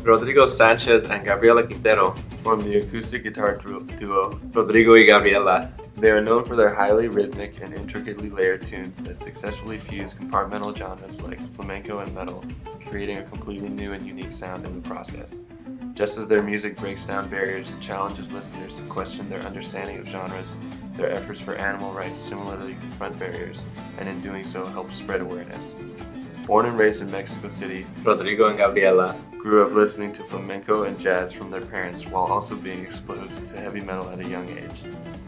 Rodrigo Sanchez and Gabriela Quintero form the acoustic guitar duo Rodrigo y Gabriela. They are known for their highly rhythmic and intricately layered tunes that successfully fuse compartmental genres like flamenco and metal, creating a completely new and unique sound in the process. Just as their music breaks down barriers and challenges listeners to question their understanding of genres, their efforts for animal rights similarly confront barriers, and in doing so help spread awareness. Born and raised in Mexico City, Rodrigo and Gabriela grew up listening to flamenco and jazz from their parents while also being exposed to heavy metal at a young age.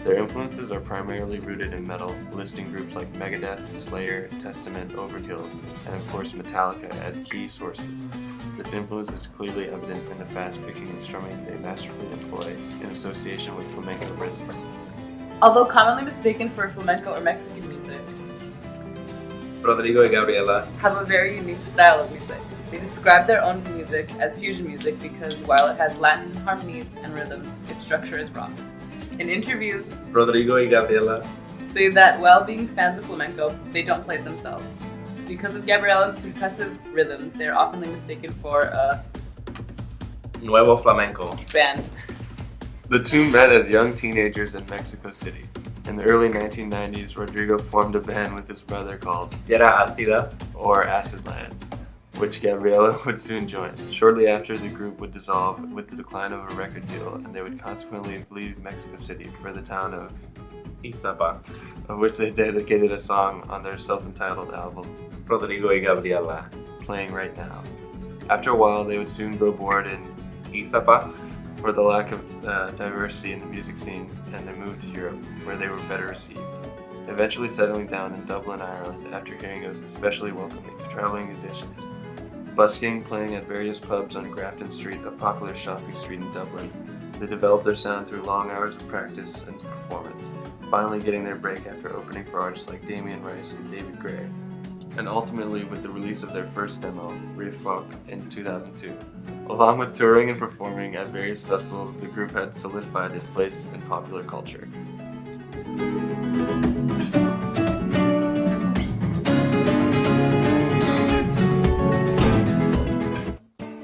Their influences are primarily rooted in metal, listing groups like Megadeth, Slayer, Testament, Overkill, and of course Metallica as key sources. This influence is clearly evident in the fast-picking and strumming they masterfully employ in association with flamenco rhythms. Although commonly mistaken for flamenco or Mexican music, Rodrigo and Gabriela have a very unique style of music. They describe their own music as fusion music because while it has Latin harmonies and rhythms, its structure is rock. In interviews, Rodrigo y Gabriela say that while being fans of flamenco, they don't play it themselves. Because of Gabriela's percussive rhythms, they are often mistaken for a Nuevo Flamenco band. The two met as young teenagers in Mexico City. In the early 1990s, Rodrigo formed a band with his brother called Tierra Ácida, or Acid Land, which Gabriela would soon join. Shortly after, the group would dissolve with the decline of a record deal, and they would consequently leave Mexico City for the town of Iztapa, of which they dedicated a song on their self-entitled album, Rodrigo y Gabriela, playing right now. After a while, they would soon grow bored in Iztapa for the lack of diversity in the music scene, and they moved to Europe, where they were better received, eventually settling down in Dublin, Ireland, after hearing it was especially welcoming to traveling musicians. Busking, playing at various pubs on Grafton Street, a popular shopping street in Dublin, they developed their sound through long hours of practice and performance, finally getting their break after opening for artists like Damien Rice and David Gray, and ultimately with the release of their first demo, Folk, in 2002. Along with touring and performing at various festivals, the group had solidified its place in popular culture.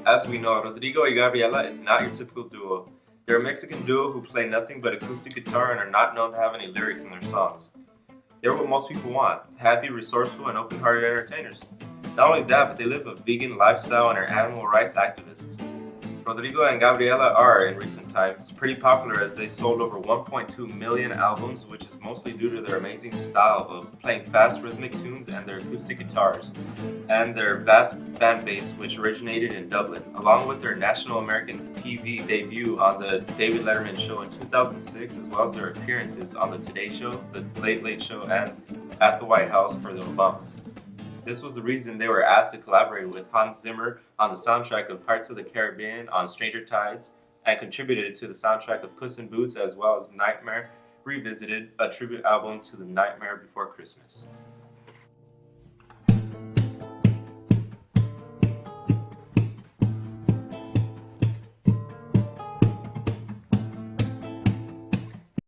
As we know, Rodrigo y Gabriela is not your typical duo. They're a Mexican duo who play nothing but acoustic guitar and are not known to have any lyrics in their songs. They're what most people want: happy, resourceful, and open-hearted entertainers. Not only that, but they live a vegan lifestyle and are animal rights activists. Rodrigo and Gabriela are, in recent times, pretty popular as they sold over 1.2 million albums, which is mostly due to their amazing style of playing fast rhythmic tunes and their acoustic guitars, and their vast fan base which originated in Dublin, along with their national American TV debut on the David Letterman Show in 2006, as well as their appearances on the Today Show, the Late Late Show, and at the White House for the Obamas. This was the reason they were asked to collaborate with Hans Zimmer on the soundtrack of Pirates of the Caribbean on Stranger Tides, and contributed to the soundtrack of Puss in Boots, as well as Nightmare Revisited, a tribute album to The Nightmare Before Christmas.